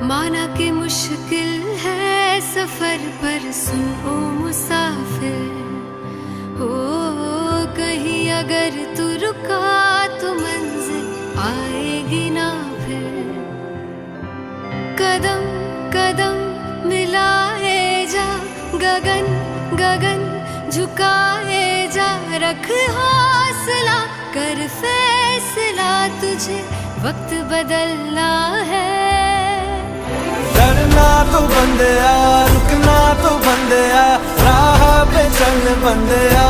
माना कि मुश्किल है सफर पर सुन ओ मुसाफिर, हो कहीं अगर तू रुका तो मंजिल आएगी ना फिर। कदम कदम मिलाए जा, गगन गगन झुकाए जा, रख हौसला कर फैसला, तुझे वक्त बदलना है। डरना तो बंदया, रुकना तो बंदया, राह पे चल बंदया।